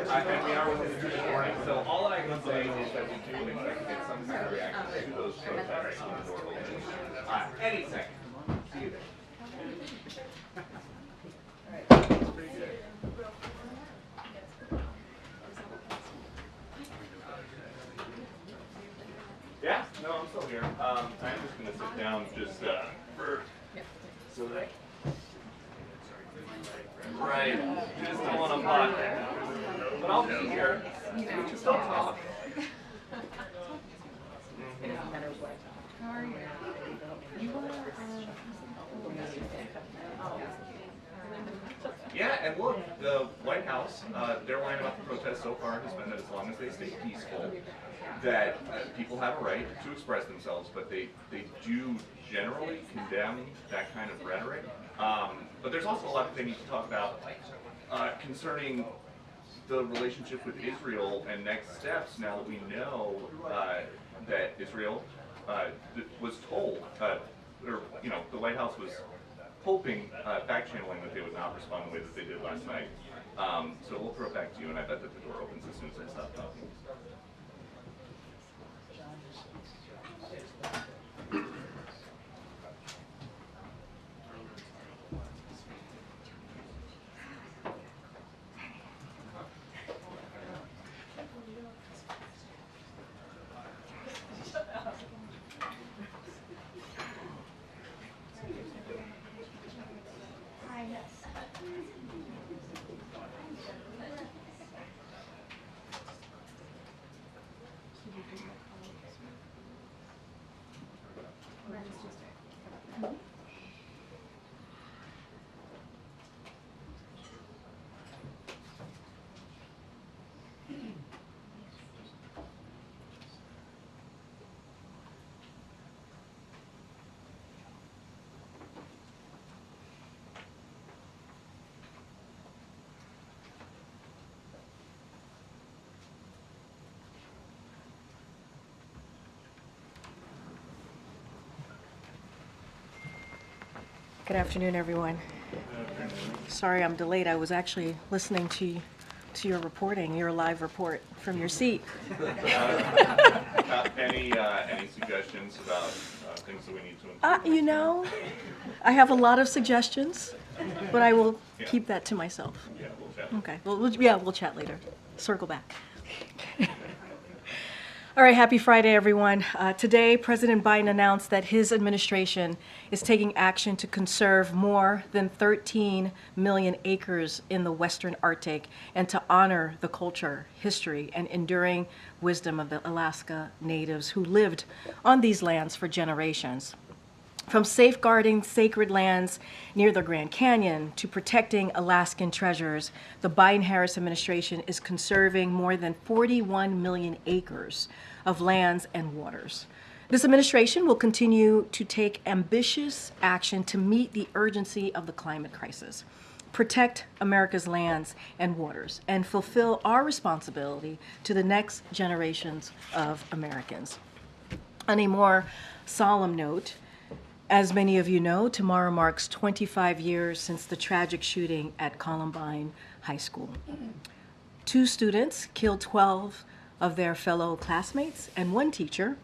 And we are within the this morning, so all I can say is that we do expect to get some kind of reaction to those protests when the door opens. Any second. See you there. Yeah, no, I'm still here. I'm just going to sit down just for so that. Right, just don't want to block that. But I'll be here. Just don't talk. It doesn't matter what. How are you? You want to, Yeah, and look, the White House, their line about the protest so far has been that as long as they stay peaceful, that people have a right to express themselves, but they do generally condemn that kind of rhetoric. But there's also a lot that they need to talk about concerning the relationship with Israel and next steps now that we know that Israel was told, or the White House was hoping, back-channeling that they would not respond the way that they did last night. So we'll throw it back to you, and I bet that the door opens as soon as I stop talking. Good afternoon, everyone. Sorry I'm delayed. I was actually listening to your reporting, your live report from your seat. Any suggestions about things that we need to improve? I have a lot of suggestions, but I will keep that to myself. Yeah, we'll chat. Okay. We'll chat later. Circle back. All right, happy Friday, everyone. Today, President Biden announced that his administration is taking action to conserve more than 13 million acres in the Western Arctic and to honor the culture, history, and enduring wisdom of the Alaska Natives who lived on these lands for generations. From safeguarding sacred lands near the Grand Canyon to protecting Alaskan treasures, the Biden-Harris administration is conserving more than 41 million acres of lands and waters. This administration will continue to take ambitious action to meet the urgency of the climate crisis, protect America's lands and waters, and fulfill our responsibility to the next generations of Americans. On a more solemn note, as many of you know, tomorrow marks 25 years since the tragic shooting at Columbine High School. 2 students killed 12 of their fellow classmates and 1 teacher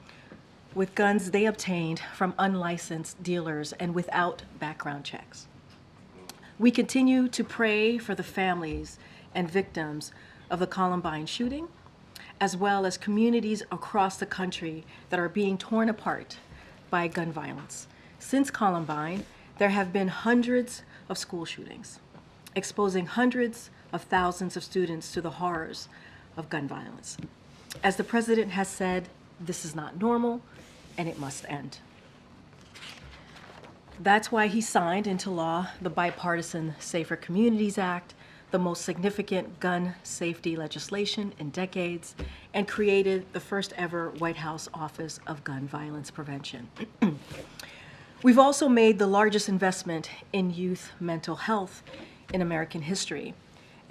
with guns they obtained from unlicensed dealers and without background checks. We continue to pray for the families and victims of the Columbine shooting, as well as communities across the country that are being torn apart by gun violence. Since Columbine, there have been hundreds of school shootings, exposing hundreds of thousands of students to the horrors of gun violence. As the president has said, this is not normal, and it must end. That's why he signed into law the bipartisan Safer Communities Act, the most significant gun safety legislation in decades, and created the first ever White House Office of Gun Violence Prevention. We've also made the largest investment in youth mental health in American history.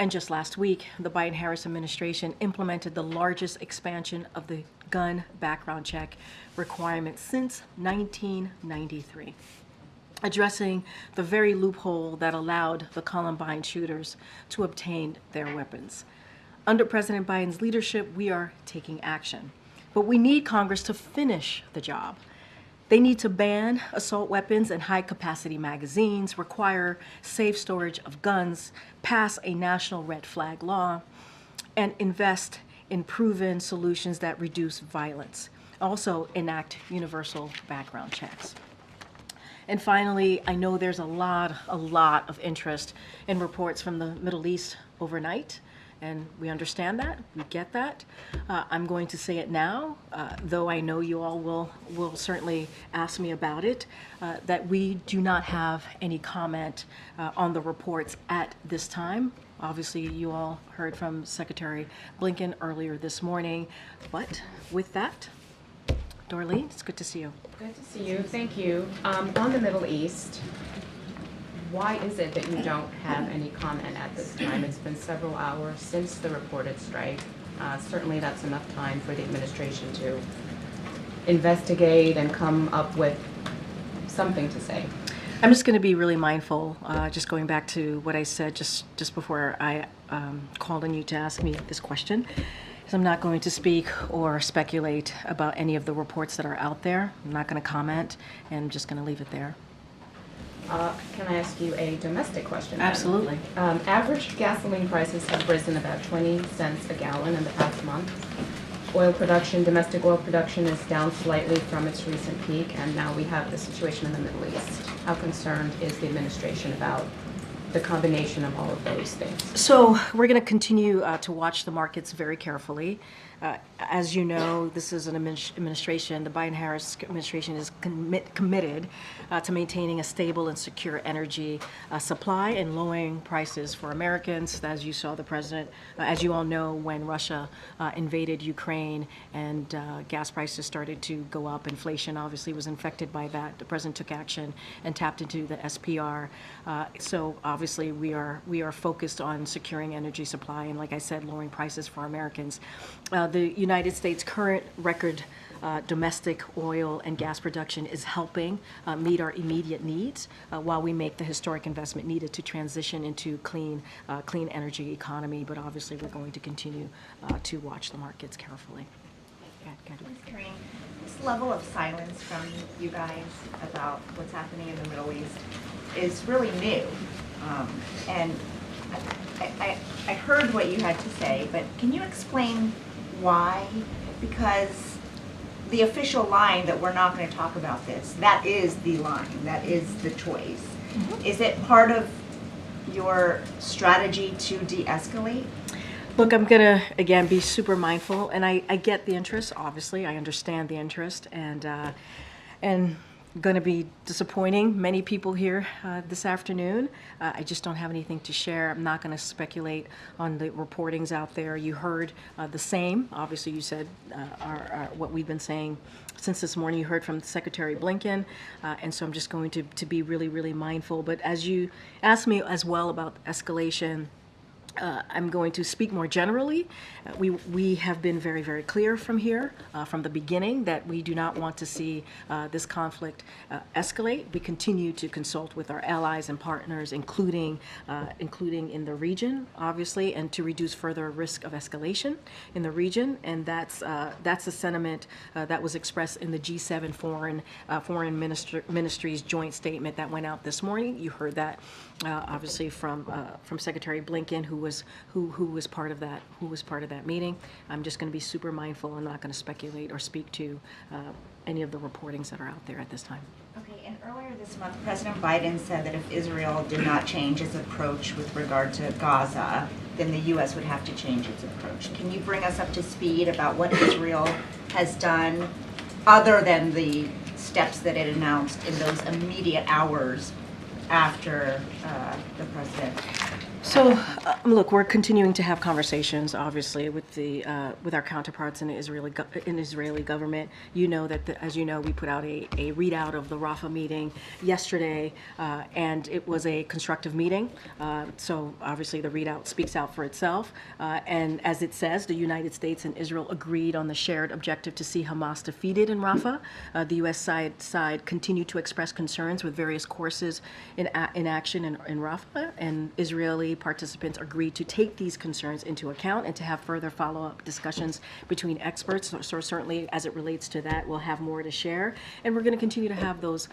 And just last week, the Biden-Harris administration implemented the largest expansion of the gun background check requirement since 1993, addressing the very loophole that allowed the Columbine shooters to obtain their weapons. Under President Biden's leadership, we are taking action. But we need Congress to finish the job. They need to ban assault weapons and high-capacity magazines, require safe storage of guns, pass a national red flag law, and invest in proven solutions that reduce violence. Also enact universal background checks. And finally, I know there's a lot of interest in reports from the Middle East overnight. And we understand that, we get that. I'm going to say it now, though I know you all will certainly ask me about it, that we do not have any comment on the reports at this time. Obviously, you all heard from Secretary Blinken earlier this morning. But with that, Dorleen, it's good to see you. Good to see you, thank you. On the Middle East, why is it that you don't have any comment at this time? It's been several hours since the reported strike. Certainly that's enough time for the administration to investigate and come up with something to say. I'm just going to be really mindful, just going back to what I said just before I called on you to ask me this question. So I'm not going to speak or speculate about any of the reports that are out there. I'm not going to comment, and I'm just going to leave it there. Can I ask you a domestic question? Absolutely. Average gasoline prices have risen about 20 cents a gallon in the past month. Oil production, domestic oil production is down slightly from its recent peak, and now we have the situation in the Middle East. How concerned is the administration about the combination of all of those things? So we're going to continue to watch the markets very carefully. As you know, this is an administration, the Biden-Harris administration is committed to maintaining a stable and secure energy supply and lowering prices for Americans. As you saw the president, as you all know, when Russia invaded Ukraine and gas prices started to go up, inflation obviously was infected by that. The president took action and tapped into the SPR. So obviously we are focused on securing energy supply and, like I said, lowering prices for Americans. The United States' current record domestic oil and gas production is helping meet our immediate needs while we make the historic investment needed to transition into clean energy economy. But obviously, we're going to continue to watch the markets carefully. Karine, this level of silence from you guys about what's happening in the Middle East is really new. And I heard what you had to say, but can you explain why? Because the official line that we're not going to talk about this, that is the line, that is the choice. Mm-hmm. Is it part of your strategy to de-escalate? Look, I'm going to, again, be super mindful, and I get the interest, obviously. I understand the interest, and going to be disappointing many people here this afternoon. I just don't have anything to share. I'm not going to speculate on the reportings out there. You heard the same. Obviously, you said what we've been saying since this morning. You heard from Secretary Blinken, and so I'm just going to be really, really mindful. But as you asked me as well about escalation, I'm going to speak more generally. We have been very, very clear from here, from the beginning, that we do not want to see this conflict escalate. We continue to consult with our allies and partners, including in the region, obviously, and to reduce further risk of escalation in the region. And that's the sentiment that was expressed in the G7 foreign ministries joint statement that went out this morning. You heard that, obviously, from Secretary Blinken, who was part of that meeting. I'm just going to be super mindful and not going to speculate or speak to any of the reportings that are out there at this time. Okay, and earlier this month, President Biden said that if Israel did not change its approach with regard to Gaza, then the U.S. would have to change its approach. Can you bring us up to speed about what Israel has done other than the steps that it announced in those immediate hours after the president So, look, we're continuing to have conversations, obviously, with with our counterparts in the Israeli government. You know that, as you know, we put out a readout of the Rafah meeting yesterday, and it was a constructive meeting. So, obviously, the readout speaks out for itself. And as it says, the United States and Israel agreed on the shared objective to see Hamas defeated in Rafah. The U.S. side continued to express concerns with various courses in action in Rafah, and Israeli participants agreed to take these concerns into account and to have further follow-up discussions between experts. So certainly, as it relates to that, we'll have more to share, and we're going to continue to have those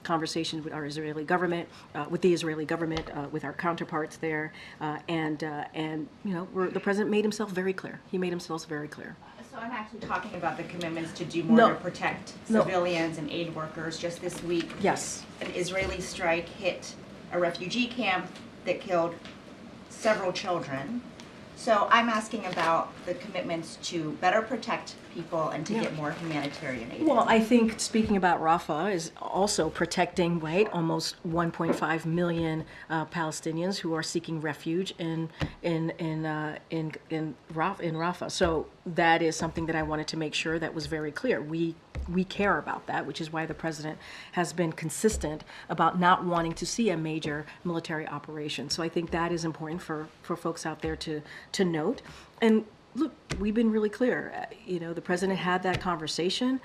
conversations with our Israeli government, with the Israeli government, with our counterparts there, and you know, the president made himself very clear. He made himself very clear. So I'm actually talking about the commitments to do more No. to protect No. civilians and aid workers. Just this week, Yes. an Israeli strike hit a refugee camp that killed several children. So I'm asking about the commitments to better protect people and to Yeah. get more humanitarian aid. Well, I think speaking about Rafah is also protecting, right, almost 1.5 million Palestinians who are seeking refuge in Rafah. So that is something that I wanted to make sure that was very clear. We care about that, which is why the president has been consistent about not wanting to see a major military operation. So I think that is important for folks out there to note. And look, we've been really clear. You know, the president had that conversation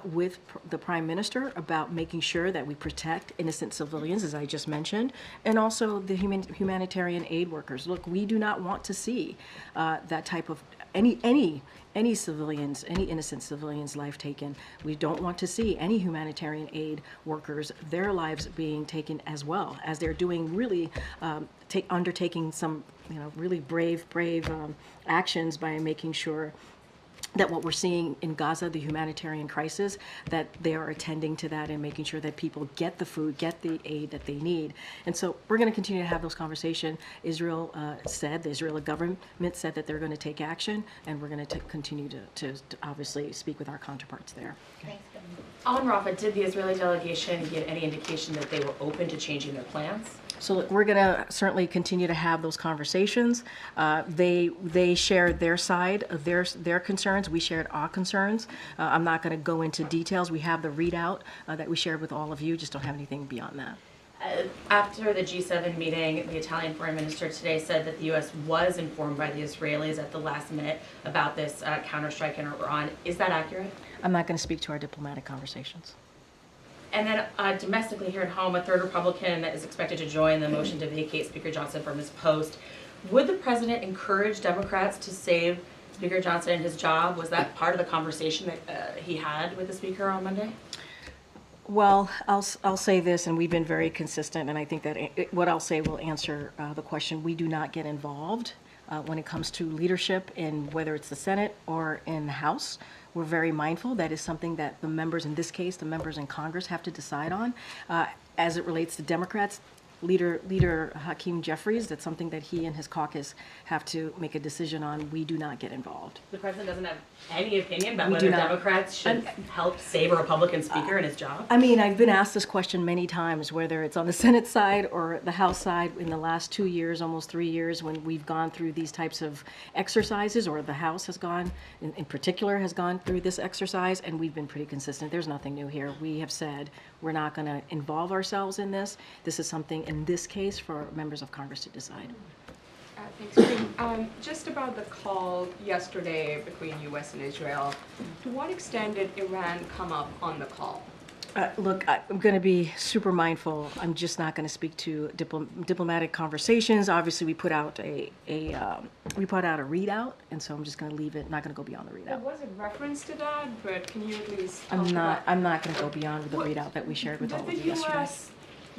with the prime minister about making sure that we protect innocent civilians, as I just mentioned, and also the humanitarian aid workers. Look, we do not want to see that type of any civilians, any innocent civilians' life taken. We don't want to see any humanitarian aid workers, their lives being taken as well, as they're doing really undertaking some, you know, really brave actions by making sure that what we're seeing in Gaza, the humanitarian crisis, that they are attending to that and making sure that people get the food, get the aid that they need. And so we're going to continue to have those conversations. The Israeli government said that they're going to take action, and we're going to continue to obviously speak with our counterparts there. Thanks. On Rafah, did the Israeli delegation give any indication that they were open to changing their plans? So look, we're going to certainly continue to have those conversations. They shared their side of their concerns. We shared our concerns. I'm not going to go into details. We have the readout that we shared with all of you. Just don't have anything beyond that. After the G7 meeting, the Italian foreign minister today said that the U.S. was informed by the Israelis at the last minute about this counterstrike in Iran. Is that accurate? I'm not going to speak to our diplomatic conversations. And then domestically here at home, a third Republican is expected to join the motion to vacate Speaker Johnson from his post. Would the president encourage Democrats to save Speaker Johnson and his job? Was that part of the conversation that he had with the Speaker on Monday? Well, I'll say this, and we've been very consistent, and I think that what I'll say will answer the question. We do not get involved when it comes to leadership in whether it's the Senate or in the House. We're very mindful. That is something that the members, in this case, the members in Congress have to decide on. As it relates to Democrats, Leader Hakeem Jeffries, that's something that he and his caucus have to make a decision on. We do not get involved. The president doesn't have any opinion about We whether do not. Democrats should help save a Republican speaker in his job? I mean, I've been asked this question many times, whether it's on the Senate side or the House side in the last 2 years, almost 3 years, when we've gone through these types of exercises, or the House has gone, in particular, has gone through this exercise, and we've been pretty consistent. There's nothing new here. We have said we're not going to involve ourselves in this. This is something, in this case, for members of Congress to decide. Thanks, Karine. Just about the call yesterday between U.S. and Israel, to what extent did Iran come up on the call? Look, I'm going to be super mindful. I'm just not going to speak to diplomatic conversations. Obviously, we put out a readout, and so I'm just going to leave it. Not going to go beyond the There readout. was a reference to that, but can you at least I'm talk not. about- I'm not going to go beyond the readout that we shared with all Did of the you yesterday. U.S.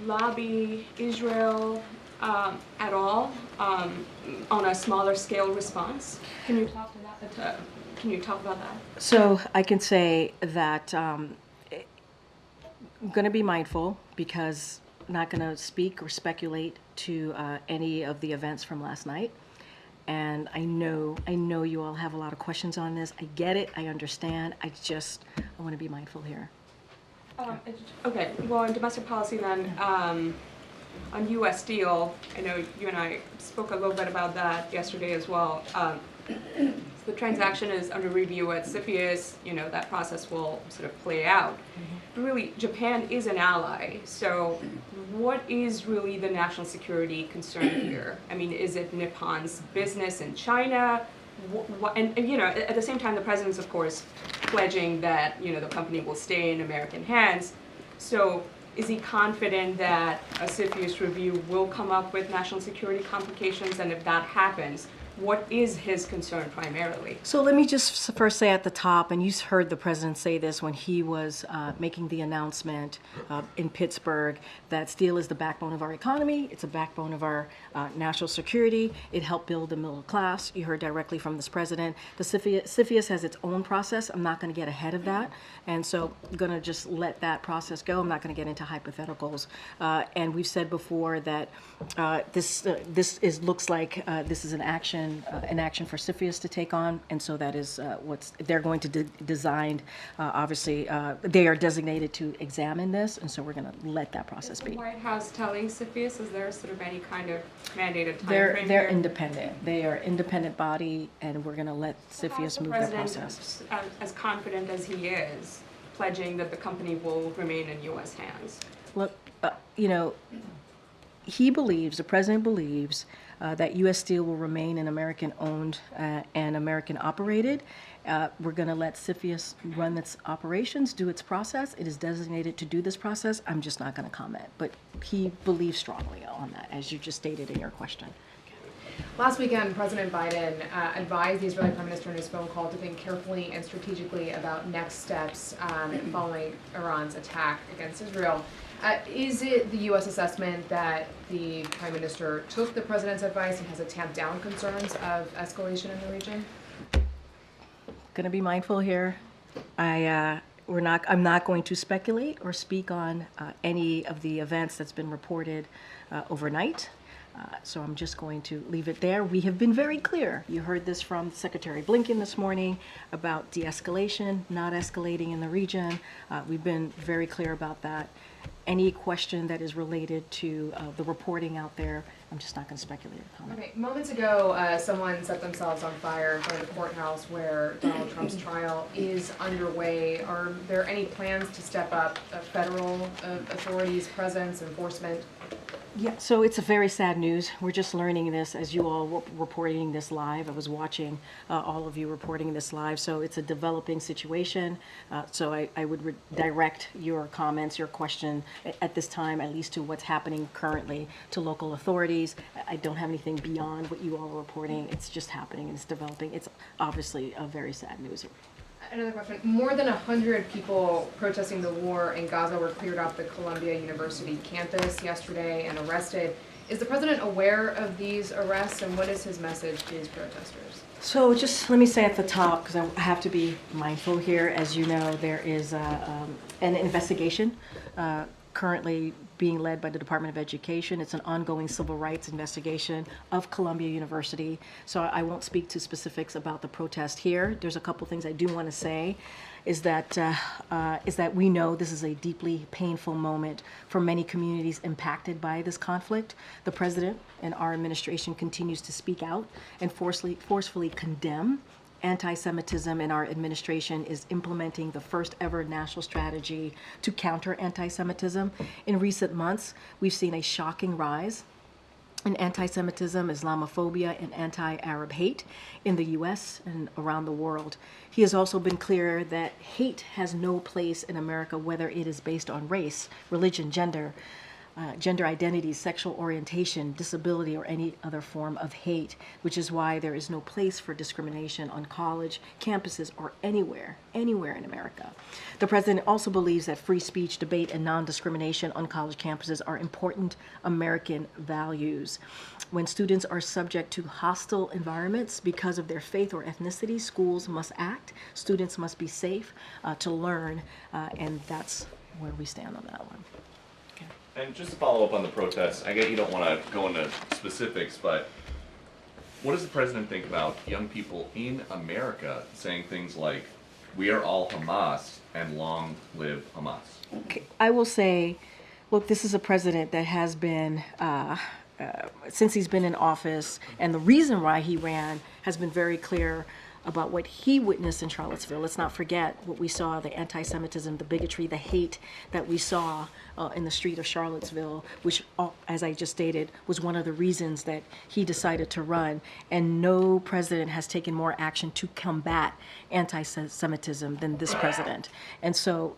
lobby Israel at all on a smaller scale response? Can you talk to that? Can you talk about that? So I can say that I'm going to be mindful, because I'm not going to speak or speculate to any of the events from last night. And I know you all have a lot of questions on this. I get it. I understand. I want to be mindful here. Okay, well, in domestic policy then, on U.S. Steel, I know you and I spoke a little bit about that yesterday as well. The transaction is under review at CFIUS. That process will sort of play out. But really, Japan is an ally. So what is really the national security concern here? I mean, is it Nippon's business in China? And at the same time, the president's, of course, pledging that, the company will stay in American hands. So is he confident that a CFIUS review will come up with national security complications? And if that happens, what is his concern primarily? So let me just first say at the top, and you heard the president say this when he was making the announcement in Pittsburgh, that steel is the backbone of our economy. It's a backbone of our national security. It helped build the middle class. You heard directly from this president. The CFIUS has its own process. I'm not going to get ahead of that. And so I'm going to just let that process go. I'm not going to get into hypotheticals. And we've said before that this looks like this is an action for CFIUS to take on, and so that is what they're going to design. Obviously, they are designated to examine this, and so we're going to let that process be. Is the White House telling CFIUS, is there sort of any kind of mandated time They're frame here? independent. They are independent body, and we're going to let CFIUS move that process. How's the president, as confident as he is, pledging that the company will remain in U.S. hands? Look, he believes, the president believes, that U.S. Steel will remain an American-owned and American-operated. We're going to let CFIUS run its operations, do its process. It is designated to do this process. I'm just not going to comment. But he believes strongly on that, as you just stated in your question. Last weekend, President Biden advised the Israeli Prime Minister in his phone call to think carefully and strategically about next steps following Iran's attack against Israel. Is it the U.S. assessment that the Prime Minister took the President's advice and has tamped down concerns of escalation in the region? Going to be mindful here. I'm not going to speculate or speak on any of the events that's been reported overnight. So I'm just going to leave it there. We have been very clear. You heard this from Secretary Blinken this morning about de-escalation, not escalating in the region. We've been very clear about that. Any question that is related to the reporting out there, I'm just not going to speculate or comment. Okay. Moments ago, someone set themselves on fire in front of the courthouse where Donald Trump's trial is underway. Are there any plans to step up federal authorities' presence, enforcement? Yeah, so it's a very sad news. We're just learning this as you all were reporting this live. I was watching all of you reporting this live. So it's a developing situation. So I would direct your comments, your question at this time, at least to what's happening currently to local authorities. I don't have anything beyond what you all are reporting. It's just happening and it's developing. It's obviously a very sad news. Another question. More than 100 people protesting the war in Gaza were cleared off the Columbia University campus yesterday and arrested. Is the president aware of these arrests, and what is his message to these protesters? So just let me say at the top, because I have to be mindful here, as you know, there is an investigation currently being led by the Department of Education. It's an ongoing civil rights investigation of Columbia University. So I won't speak to specifics about the protest here. There's a couple things I do want to say, is that we know this is a deeply painful moment for many communities impacted by this conflict. The president and our administration continues to speak out and forcefully condemn anti-Semitism, and our administration is implementing the first ever national strategy to counter anti-Semitism. In recent months, we've seen a shocking rise in anti-Semitism, Islamophobia, and anti-Arab hate in the U.S. and around the world. He has also been clear that hate has no place in America, whether it is based on race, religion, gender identity, sexual orientation, disability, or any other form of hate, which is why there is no place for discrimination on college campuses or anywhere in America. The president also believes that free speech, debate, and non-discrimination on college campuses are important American values. When students are subject to hostile environments because of their faith or ethnicity, schools must act. Students must be safe to learn, and that's where we stand on that one. And just to follow up on the protests, I get you don't want to go into specifics, but what does the president think about young people in America saying things like, "We are all Hamas and long live Hamas"? Okay. I will say, Look, this is a president that has been, since he's been in office, and the reason why he ran has been very clear about what he witnessed in Charlottesville. Let's not forget what we saw, the anti-Semitism, the bigotry, the hate that we saw in the street of Charlottesville, which, as I just stated, was one of the reasons that he decided to run. And no president has taken more action to combat anti-Semitism than this president. And so,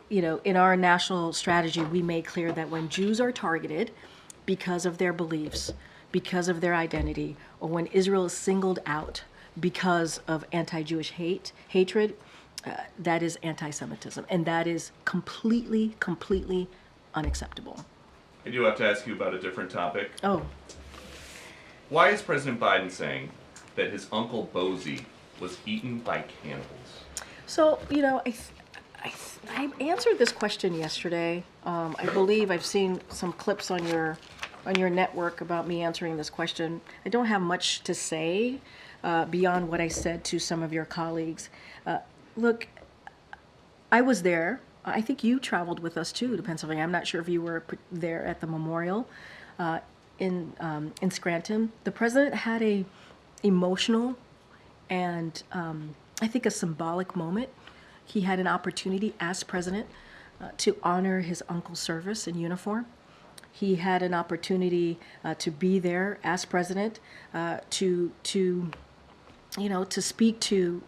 in our national strategy, we made clear that when Jews are targeted because of their beliefs, because of their identity, or when Israel is singled out because of anti-Jewish hatred, that is anti-Semitism, and that is completely unacceptable. I do have to ask you about a different topic. Oh, Why is President Biden saying that his uncle Bozie was eaten by cannibals? so I answered this question yesterday. I believe I've seen some clips on your network about me answering this question. I don't have much to say beyond what I said to some of your colleagues. Look, I was there. I think you traveled with us too to Pennsylvania. I'm not sure if you were there at the memorial in Scranton. The president had a emotional and I think a symbolic moment. He had an opportunity as president to honor his uncle's service in uniform. He had an opportunity to be there as president to speak to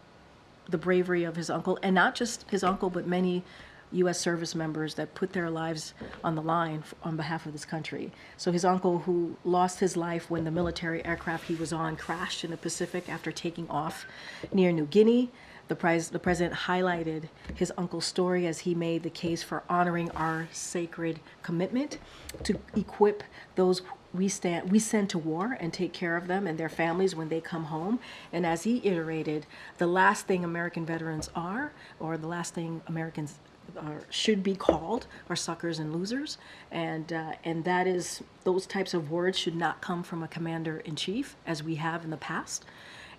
the bravery of his uncle, and not just his uncle, but many U.S. service members that put their lives on the line on behalf of this country. So his uncle, who lost his life when the military aircraft he was on crashed in the Pacific after taking off near New Guinea, the president highlighted his uncle's story as he made the case for honoring our sacred commitment to equip those we send to war and take care of them and their families when they come home. And as he iterated, the last thing American veterans are, or the last thing Americans should be called, are suckers and losers. And that is, those types of words should not come from a commander-in-chief, as we have in the past.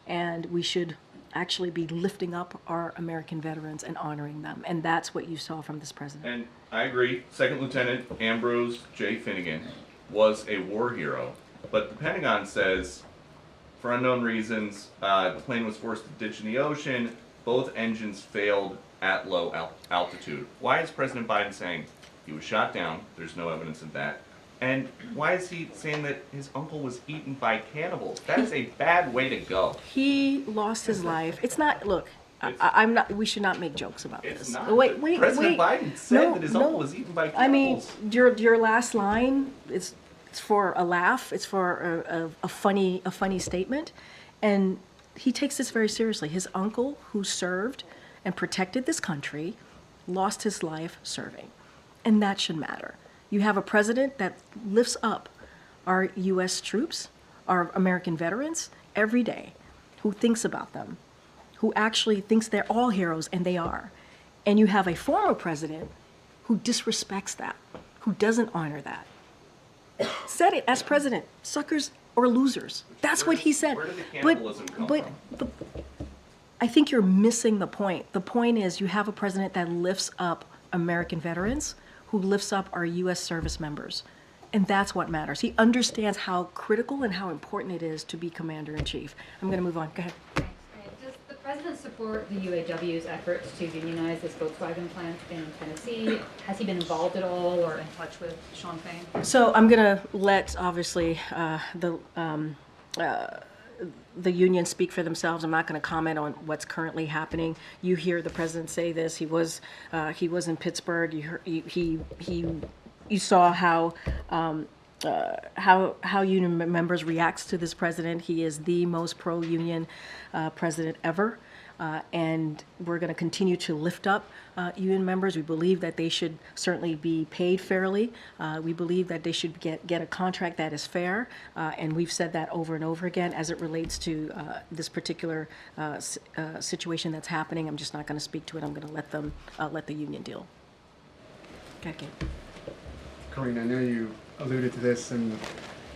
And we should actually be lifting up our American veterans and honoring them. And that's what you saw from this president. And I agree, Second Lieutenant Ambrose J. Finnegan was a war hero, but the Pentagon says, for unknown reasons, the plane was forced to ditch in the ocean. Both engines failed at low altitude. Why is President Biden saying he was shot down? There's no evidence of that. And why is he saying that his uncle was eaten by cannibals? That is a bad way to go. He lost his life. It's not, look, I'm not, we should not make jokes about It's this. not. Wait. President Biden said No, that his no. uncle was eaten by I mean, cannibals. your last line, it's for a laugh. It's for a funny statement. And he takes this very seriously. His uncle, who served and protected this country, lost his life serving. And that should matter. You have a president that lifts up our U.S. troops, our American veterans, every day, who thinks about them, who actually thinks they're all heroes, and they are. And you have a former president who disrespects that, who doesn't honor that. Said it as president, suckers or losers. That's what he said. Where did the cannibalism come from? I think you're missing the point. The point is you have a president that lifts up American veterans, who lifts up our U.S. service members. And that's what matters. He understands how critical and how important it is to be commander-in-chief. I'm going to move on. Go ahead. Does the president support the UAW's efforts to unionize this Volkswagen plant in Tennessee? Has he been involved at all or in touch with Sean Fain? So I'm going to let, obviously, the union speak for themselves. I'm not going to comment on what's currently happening. You hear the president say this. He was in Pittsburgh. You saw how union members reacts to this president. He is the most pro-union president ever. And we're going to continue to lift up union members. We believe that they should certainly be paid fairly. We believe that they should get a contract that is fair. And we've said that over and over again as it relates to this particular situation that's happening. I'm just not going to speak to it. I'm going to let the union deal. Okay. Karine, I know you alluded to this, and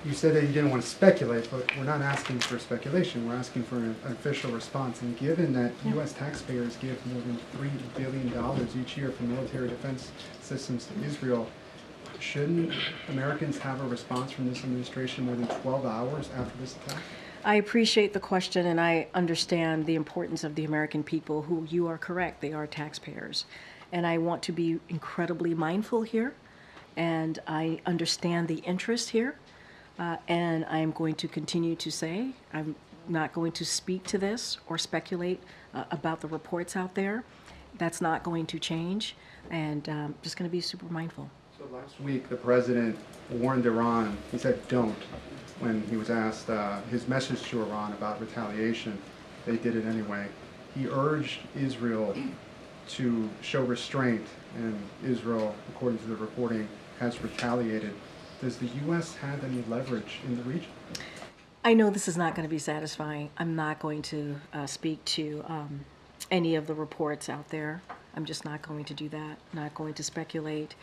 you said that you didn't want to speculate, but we're not asking for speculation. We're asking for an official response. And given that U.S. taxpayers give more than $3 billion each year for military defense systems to Israel, shouldn't Americans have a response from this administration more than 12 hours after this attack? I appreciate the question, and I understand the importance of the American people, who, you are correct, they are taxpayers. And I want to be incredibly mindful here, and I understand the interest here, and I'm going to continue to say I'm not going to speak to this or speculate about the reports out there. That's not going to change, and just going to be super mindful. So last week, the president warned Iran, he said don't, when he was asked his message to Iran about retaliation. They did it anyway. He urged Israel to show restraint, and Israel, according to the reporting, has retaliated. Does the U.S. have any leverage in the region? I know this is not going to be satisfying. I'm not going to speak to any of the reports out there. I'm just not going to do that, not going to speculate.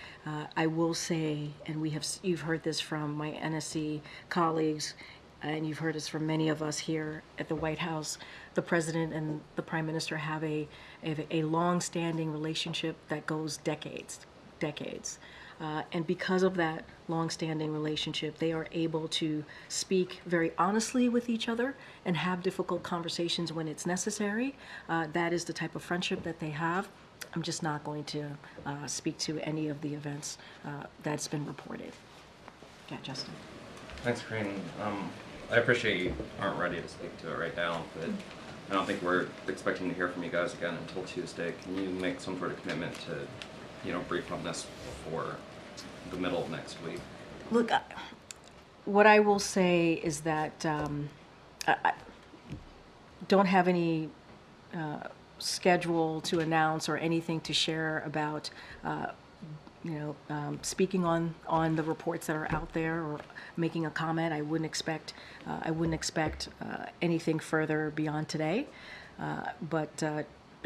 I will say, and you've heard this from my NSC colleagues, and you've heard this from many of us here at the White House, the President and the Prime Minister have a long-standing relationship that goes decades. And because of that long-standing relationship, they are able to speak very honestly with each other and have difficult conversations when it's necessary. That is the type of friendship that they have. I'm just not going to speak to any of the events that's been reported. Yeah, Justin. Thanks, Karine. I appreciate you aren't ready to speak to it right now, but I don't think we're expecting to hear from you guys again until Tuesday. Can you make some sort of commitment to, brief on this before the middle of next week? Look, what I will say is that I don't have any schedule to announce or anything to share about, speaking on the reports that are out there or making a comment. I wouldn't expect anything further beyond today. But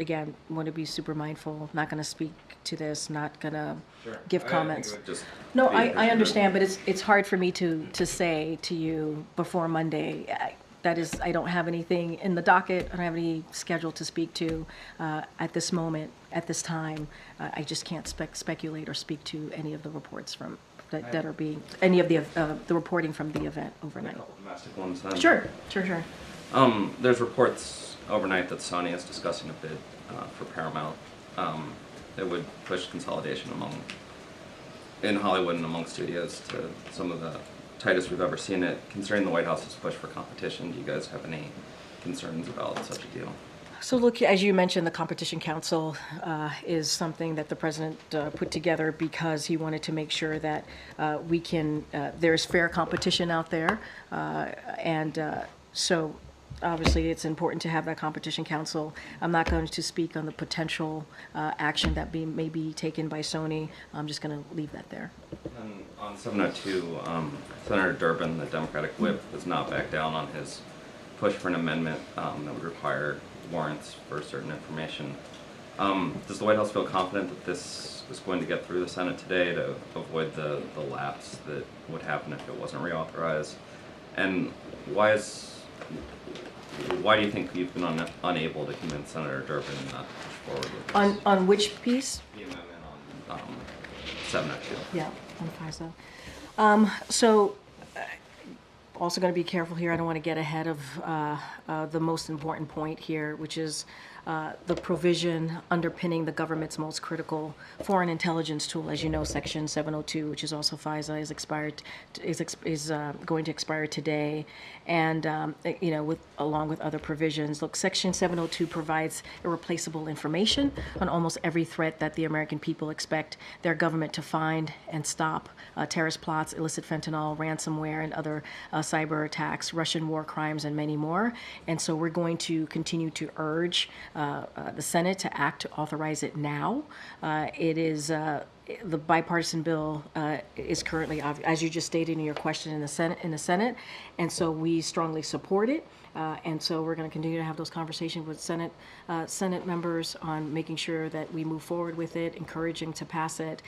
again, want to be super mindful. Not going to speak to this. Not going to give comments. No, I understand, but it's hard for me to say to you before Monday. I don't have anything in the docket. I don't have any schedule to speak to at this moment, at this time. I just can't speculate or speak to any of the reports that are being, any of the reporting from the event overnight. A couple domestic ones then. Sure. There's reports overnight that Sony is discussing a bid for Paramount. It would push consolidation in Hollywood and among studios to some of the tightest we've ever seen it. Considering the White House's push for competition, do you guys have any concerns about such a deal? So look, as you mentioned, the Competition Council is something that the President put together because he wanted to make sure that there's fair competition out there. So obviously it's important to have that Competition Council. I'm not going to speak on the potential action that may be taken by Sony. I'm just going to leave that there. And on 702, Senator Durbin, the Democratic whip, has not backed down on his push for an amendment that would require warrants for certain information. Does the White House feel confident that this is going to get through the Senate today to avoid the lapse that would happen if it wasn't reauthorized? And why do you think you've been unable to convince Senator Durbin not to push forward with this? On which piece? The amendment on 702. Yeah, on FISA. So also going to be careful here. I don't want to get ahead of the most important point here, which is the provision underpinning the government's most critical foreign intelligence tool. As you know, Section 702, which is also FISA, is going to expire today, and along with other provisions. Look, Section 702 provides irreplaceable information on almost every threat that the American people expect their government to find and stop: terrorist plots, illicit fentanyl, ransomware, and other cyber attacks, Russian war crimes, and many more. And so we're going to continue to urge the Senate to act to authorize it now. It is the bipartisan bill is currently, as you just stated in your question, in the Senate, and so we strongly support it. And so we're going to continue to have those conversations with Senate members on making sure that we move forward with it, encouraging to pass it.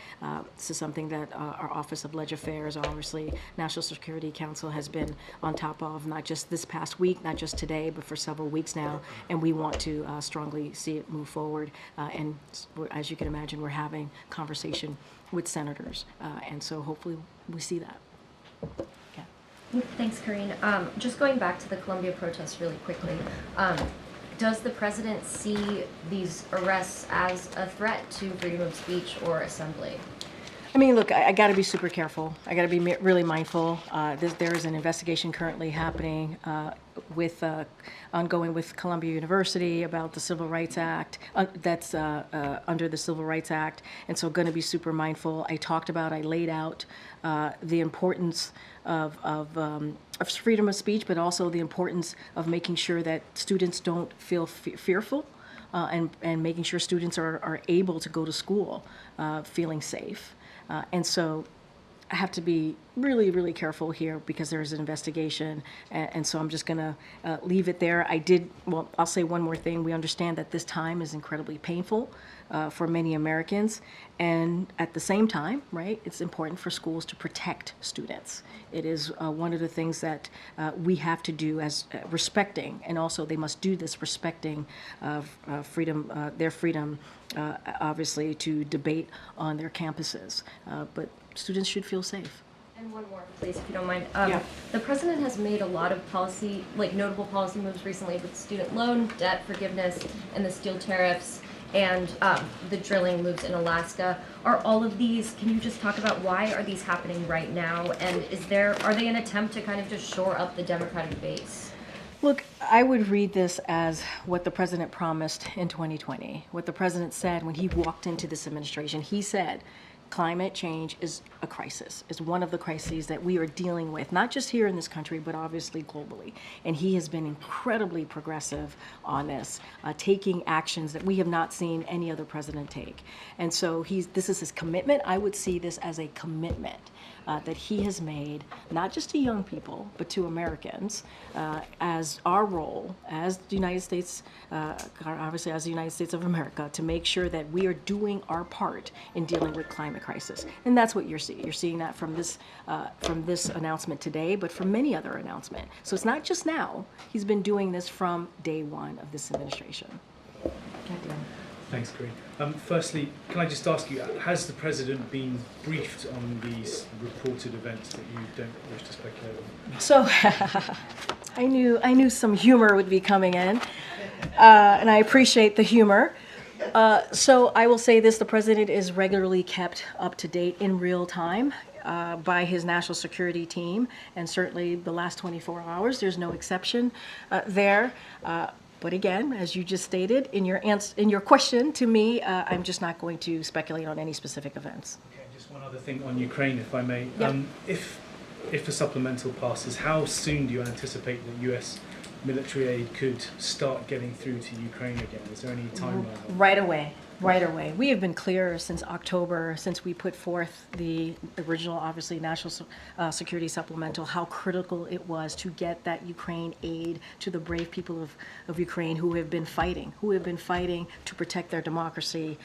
This is something that our Office of Leg Affairs, obviously National Security Council, has been on top of, not just this past week, not just today, but for several weeks now. And we want to strongly see it move forward. And as you can imagine, we're having conversation with senators. And so hopefully we see that. Okay. Thanks, Karine. Just going back to the Columbia protests really quickly. Does the president see these arrests as a threat to freedom of speech or assembly? I mean, look, I got to be super careful. I got to be really mindful. There is an investigation currently happening ongoing with Columbia University about the Civil Rights Act, that's under the Civil Rights Act, and so going to be super mindful. I laid out the importance of freedom of speech, but also the importance of making sure that students don't feel fearful, and making sure students are able to go to school feeling safe. And so I have to be really, really careful here because there is an investigation, and so I'm just going to leave it there. I'll say one more thing. We understand that this time is incredibly painful for many Americans, and at the same time, right, it's important for schools to protect students. It is one of the things that we have to do as respecting, and also they must do this respecting freedom, their freedom, obviously, to debate on their campuses. But students should feel safe. And one more, please, if you don't mind. Yeah. The president has made a lot of policy, notable policy moves recently with student loan, debt forgiveness, and the steel tariffs, and the drilling moves in Alaska. Are all of these, can you just talk about why are these happening right now? And are they an attempt to kind of just shore up the Democratic base? Look, I would read this as what the president promised in 2020. What the president said when he walked into this administration. He said, climate change is a crisis, is one of the crises that we are dealing with, not just here in this country, but obviously globally. And he has been incredibly progressive on this, taking actions that we have not seen any other president take. And so this is his commitment. I would see this as a commitment that he has made, not just to young people, but to Americans, as our role as the United States, obviously as the United States of America, to make sure that we are doing our part in dealing with climate crisis. And that's what you're seeing. You're seeing that from this announcement today, but from many other announcements. So it's not just now. He's been doing this from day one of this administration. Thanks, Karine. Firstly, can I just ask you, has the president been briefed on these reported events that you don't wish to speculate on? So I knew some humor would be coming in, and I appreciate the humor. So I will say this: the president is regularly kept up to date in real time by his national security team, and certainly the last 24 hours, there's no exception there. But again, as you just stated in your question to me, I'm just not going to speculate on any specific events. Okay, just one other thing on Ukraine, if I may. Yeah. If a supplemental passes, how soon do you anticipate that U.S. military aid could start getting through to Ukraine again? Is there any timeline? Right away. We have been clear since October, since we put forth the original, obviously, national security supplemental, how critical it was to get that Ukraine aid to the brave people of Ukraine who have been fighting to protect their democracy,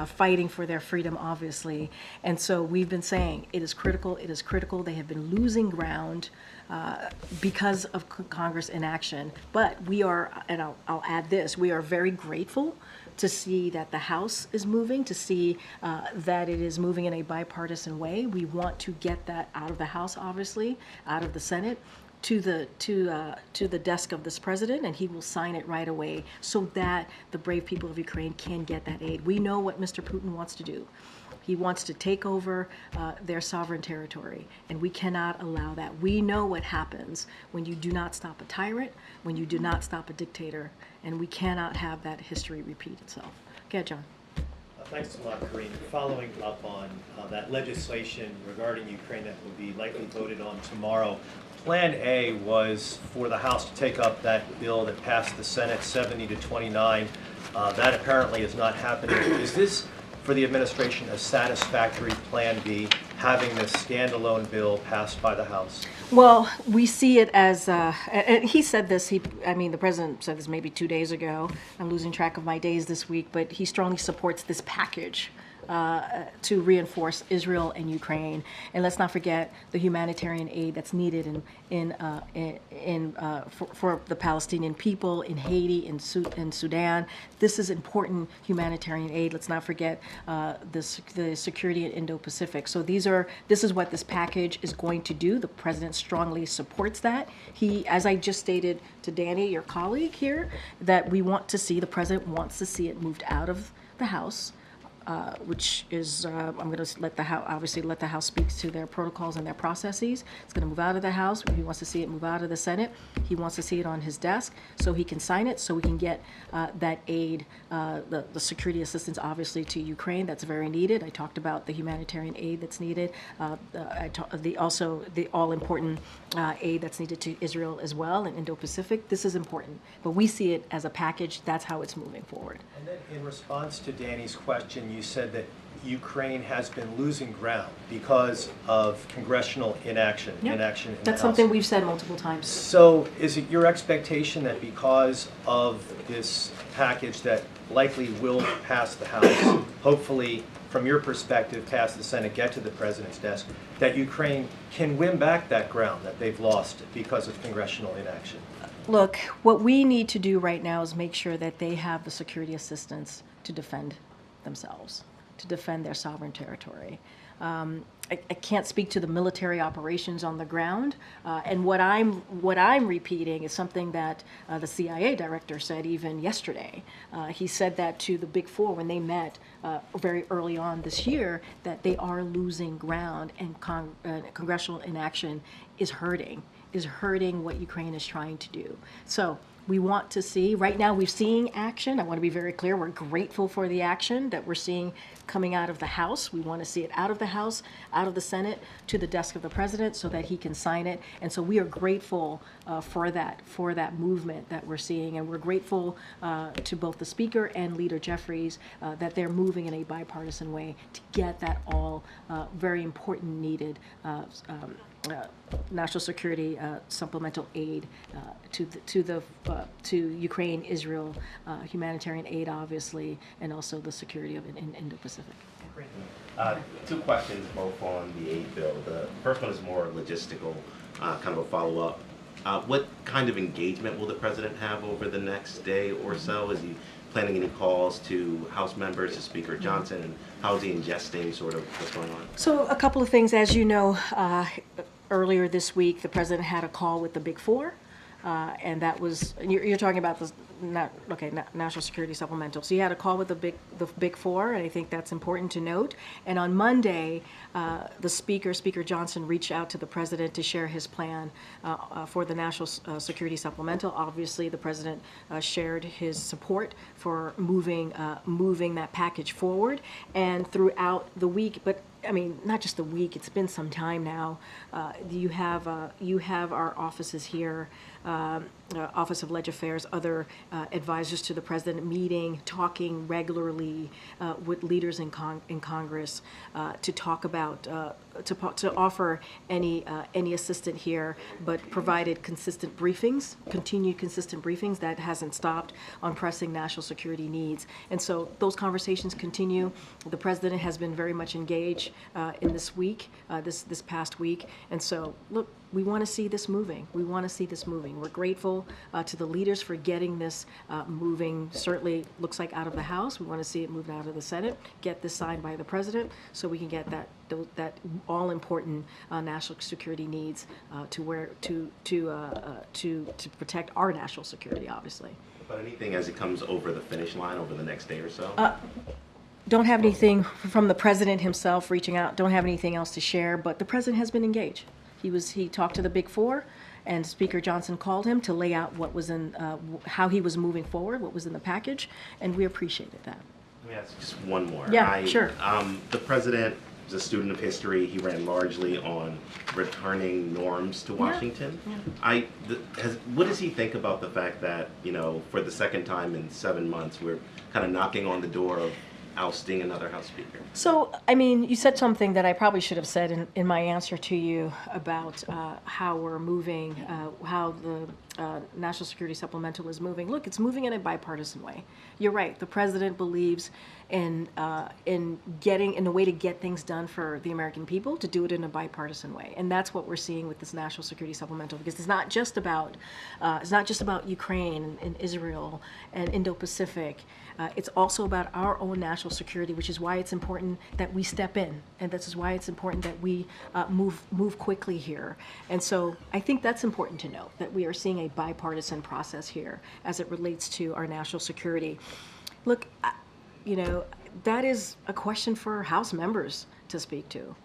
fighting for their freedom, obviously. And so we've been saying it is critical. They have been losing ground because of Congress inaction. But we are, and I'll add this, we are very grateful to see that the House is moving, to see that it is moving in a bipartisan way. We want to get that out of the House, obviously, out of the Senate, to the desk of this president, and he will sign it right away so that the brave people of Ukraine can get that aid. We know what Mr. Putin wants to do. He wants to take over their sovereign territory, and we cannot allow that. We know what happens when you do not stop a tyrant, when you do not stop a dictator, and we cannot have that history repeat itself. Go ahead, John. Thanks a lot, Karine. Following up on that legislation regarding Ukraine that will be likely voted on tomorrow, Plan A was for the House to take up that bill that passed the Senate 70-29. That apparently is not happening. Is this, for the administration, a satisfactory Plan B, having this standalone bill passed by the House? Well, we see it as, and he said this, the president said this maybe 2 days ago. I'm losing track of my days this week, but he strongly supports this package to reinforce Israel and Ukraine. And let's not forget the humanitarian aid that's needed for the Palestinian people in Haiti, in Sudan. This is important humanitarian aid. Let's not forget the security in Indo-Pacific. So this is what this package is going to do. The president strongly supports that. He, as I just stated to Danny, your colleague here, that the president wants to see it moved out of the House, which is, I'm going to obviously let the House speak to their protocols and their processes. It's going to move out of the House. He wants to see it move out of the Senate. He wants to see it on his desk so he can sign it, so we can get that aid, the security assistance, obviously, to Ukraine. That's very needed. I talked about the humanitarian aid that's needed, also the all-important aid that's needed to Israel as well and Indo-Pacific. This is important, but we see it as a package. That's how it's moving forward. And then in response to Danny's question, you said that Ukraine has been losing ground because of congressional inaction. Yep. Inaction in the That's House. something we've said multiple times. So is it your expectation that because of this package that likely will pass the House, hopefully from your perspective pass the Senate, get to the president's desk, that Ukraine can win back that ground that they've lost because of congressional inaction? Look, what we need to do right now is make sure that they have the security assistance to defend themselves, to defend their sovereign territory. I can't speak to the military operations on the ground, and what I'm repeating is something that the CIA director said even yesterday. He said that to the Big Four when they met very early on this year, that they are losing ground, and congressional inaction is hurting what Ukraine is trying to do. So we want to see, right now we've seen action. I want to be very clear, we're grateful for the action that we're seeing coming out of the House. We want to see it out of the House, out of the Senate, to the desk of the president so that he can sign it. And so we are grateful for that movement that we're seeing. And we're grateful to both the Speaker and Leader Jeffries that they're moving in a bipartisan way to get that all very important, needed national security supplemental aid to Ukraine, Israel, humanitarian aid, obviously, and also the security of Indo-Pacific. Two questions, both on the aid bill. The first one is more logistical, kind of a follow-up. What kind of engagement will the president have over the next day or so? Is he planning any calls to House members, to Speaker Johnson, and how is he ingesting sort of what's going on? So a couple of things. As you know, earlier this week, the president had a call with the Big Four, and that was, you're talking about the national security supplemental. So he had a call with the Big Four, and I think that's important to note. And on Monday, the Speaker Johnson, reached out to the president to share his plan for the national security supplemental. Obviously, the president shared his support for moving that package forward, and throughout the week, but I mean, not just a week, it's been some time now. You have our offices here, Office of Leg Affairs, other advisors to the president, meeting, talking regularly with leaders in Congress to talk about, to offer any assistance here, but provided consistent briefings, continued consistent briefings. That hasn't stopped on pressing national security needs. And so those conversations continue. The president has been very much engaged in this week, this past week. And so, look, we want to see this moving. We want to see this moving. We're grateful to the leaders for getting this moving. Certainly looks like out of the House. We want to see it moved out of the Senate, get this signed by the president so we can get that all-important national security needs to protect our national security, obviously. But anything as it comes over the finish line over the next day or so? Don't have anything from the president himself reaching out. Don't have anything else to share, but the president has been engaged. He talked to the Big Four, and Speaker Johnson called him to lay out what was in, how he was moving forward, what was in the package, and we appreciated that. Let me ask just one more. Yeah, sure. The president is a student of history. He ran largely on returning norms to Washington. Yeah. What does he think about the fact that, for the second time in 7 months, we're kind of knocking on the door of ousting another House Speaker? So, I mean, you said something that I probably should have said in my answer to you about how we're moving, how the National Security Supplemental is moving. Look, it's moving in a bipartisan way. You're right. The president believes in the way to get things done for the American people, to do it in a bipartisan way, and that's what we're seeing with this National Security Supplemental. Because it's not just about Ukraine and Israel and Indo-Pacific. It's also about our own national security, which is why it's important that we step in, and this is why it's important that we move quickly here. And so I think that's important to note, that we are seeing a bipartisan process here as it relates to our national security. Look, that is a question for House members to speak to.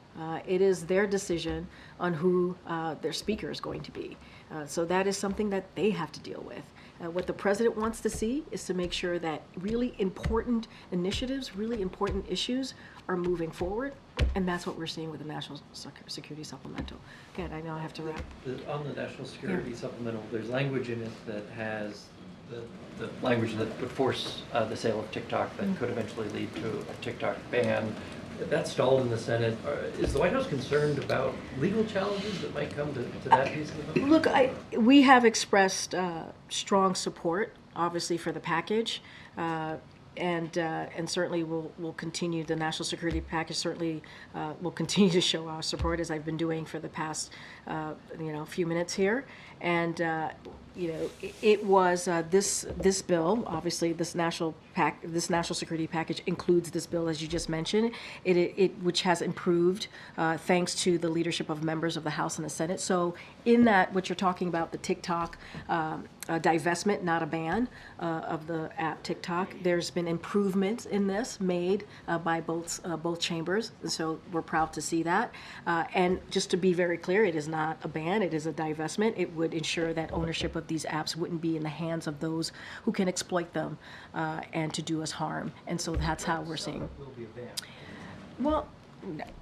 It is their decision on who their speaker is going to be. So that is something that they have to deal with. What the president wants to see is to make sure that really important initiatives, really important issues are moving forward, and that's what we're seeing with the National Security Supplemental. Again, I know I have to wrap. On the National Security Supplemental, there's language in it that has the language that would force the sale of TikTok that could eventually lead to a TikTok ban. That stalled in the Senate. Is the White House concerned about legal challenges that might come to that piece of the bill? Look, we have expressed strong support, obviously, for the package, and certainly we'll continue. The national security package certainly will continue to show our support, as I've been doing for the past few minutes here. And it was this bill, obviously this national security package includes this bill, as you just mentioned, which has improved thanks to the leadership of members of the House and the Senate. So in that, what you're talking about, the TikTok divestment, not a ban of the app TikTok, there's been improvements in this made by both chambers, and so we're proud to see that. And just to be very clear, it is not a ban, it is a divestment. It would ensure that ownership of these apps wouldn't be in the hands of those who can exploit them and to do us harm. And so that's how we're seeing. Will be a ban. Well,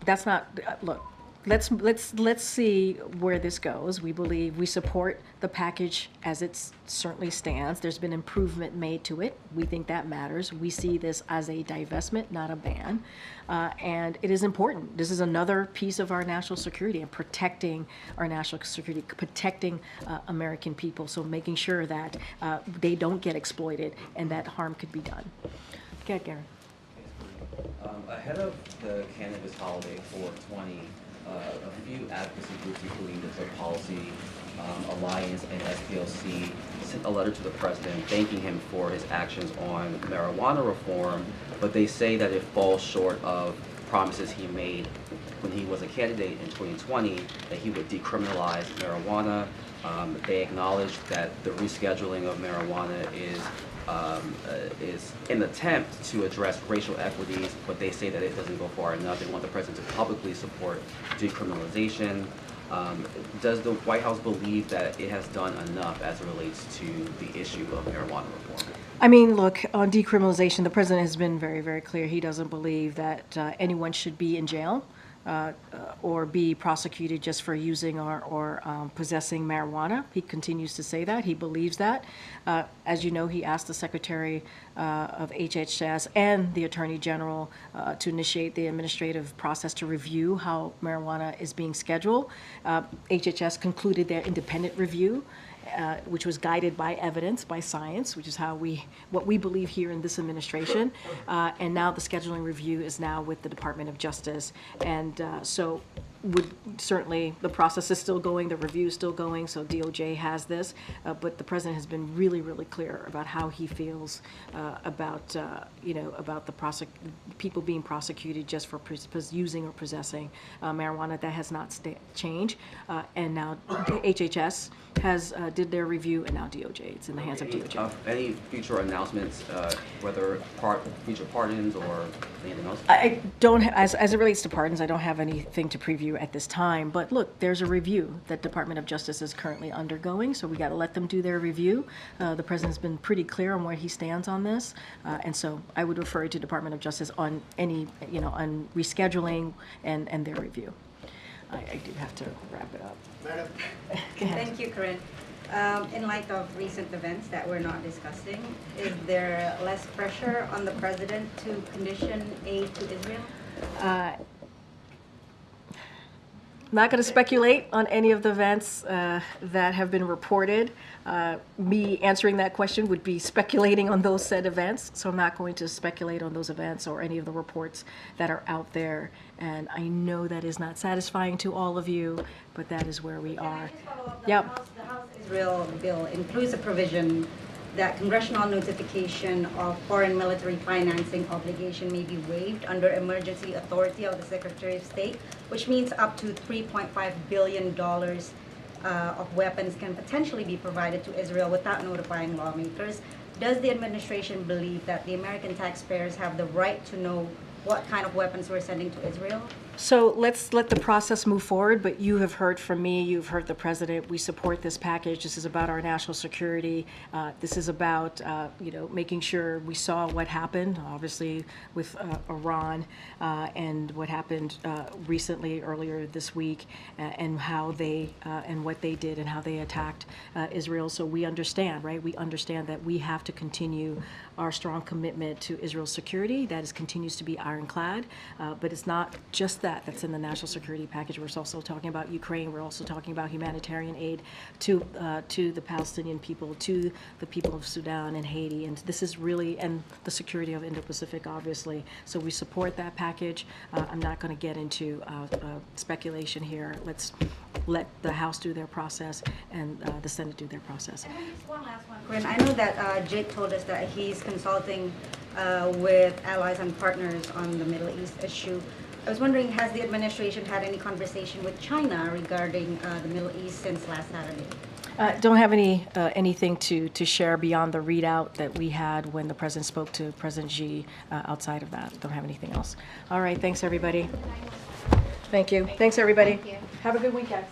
that's not, look, let's see where this goes. We support the package as it certainly stands. There's been improvement made to it. We think that matters. We see this as a divestment, not a ban. And it is important. This is another piece of our national security and protecting our national security, protecting American people. So making sure that they don't get exploited and that harm could be done. Go ahead, Garen. Ahead of the cannabis holiday 4/20, a few advocacy groups, including the Drug Policy Alliance and SPLC, sent a letter to the president thanking him for his actions on marijuana reform, but they say that it falls short of promises he made when he was a candidate in 2020 that he would decriminalize marijuana. They acknowledge that the rescheduling of marijuana is an attempt to address racial equities, but they say that it doesn't go far enough. They want the president to publicly support decriminalization. Does the White House believe that it has done enough as it relates to the issue of marijuana reform? I mean, look, on decriminalization, the president has been very, very clear. He doesn't believe that anyone should be in jail or be prosecuted just for using or possessing marijuana. He continues to say that. He believes that. As you know, he asked the Secretary of HHS and the Attorney General to initiate the administrative process to review how marijuana is being scheduled. HHS concluded their independent review, which was guided by evidence, by science, which is what we believe here in this administration. And now the scheduling review is now with the Department of Justice. And so certainly the process is still going, the review is still going, so DOJ has this. But the president has been really, really clear about how he feels about the people being prosecuted just for using or possessing marijuana. That has not changed. And now HHS did their review, and now DOJ. It's in the hands of DOJ. Any future announcements, whether future pardons or anything else? I don't, as it relates to pardons, I don't have anything to preview at this time. But look, there's a review that Department of Justice is currently undergoing, so we got to let them do their review. The president's been pretty clear on where he stands on this, and so I would refer to Department of Justice on any, on rescheduling and their review. I do have to wrap it up. Madam. Go ahead. Thank you, Karine. In light of recent events that we're not discussing, is there less pressure on the president to condition aid to Israel? Not going to speculate on any of the events that have been reported. Me answering that question would be speculating on those said events, so I'm not going to speculate on those events or any of the reports that are out there. And I know that is not satisfying to all of you, but that is where we are. Yep. The House Israel bill includes a provision that congressional notification of foreign military financing obligation may be waived under emergency authority of the Secretary of State, which means up to $3.5 billion of weapons can potentially be provided to Israel without notifying lawmakers. Does the administration believe that the American taxpayers have the right to know what kind of weapons we're sending to Israel? So let's let the process move forward, but you have heard from me, you've heard the president, we support this package. This is about our national security. This is about, making sure we saw what happened, obviously, with Iran and what happened recently, earlier this week, and how they, and what they did and how they attacked Israel. So we understand, right? We understand that we have to continue our strong commitment to Israel's security. That continues to be ironclad, but it's not just that's in the national security package. We're also talking about Ukraine. We're also talking about humanitarian aid to the Palestinian people, to the people of Sudan and Haiti, and this is really, and the security of Indo-Pacific, obviously. So we support that package. I'm not going to get into speculation here. Let's let the House do their process and the Senate do their process. And just one last one, Corinne. I know that Jake told us that he's consulting with allies and partners on the Middle East issue. I was wondering, has the administration had any conversation with China regarding the Middle East since last Saturday? Don't have anything to share beyond the readout that we had when the president spoke to President Xi. Outside of that, don't have anything else. All right, thanks everybody. Thank you. Thanks everybody. Thank you. Have a good weekend.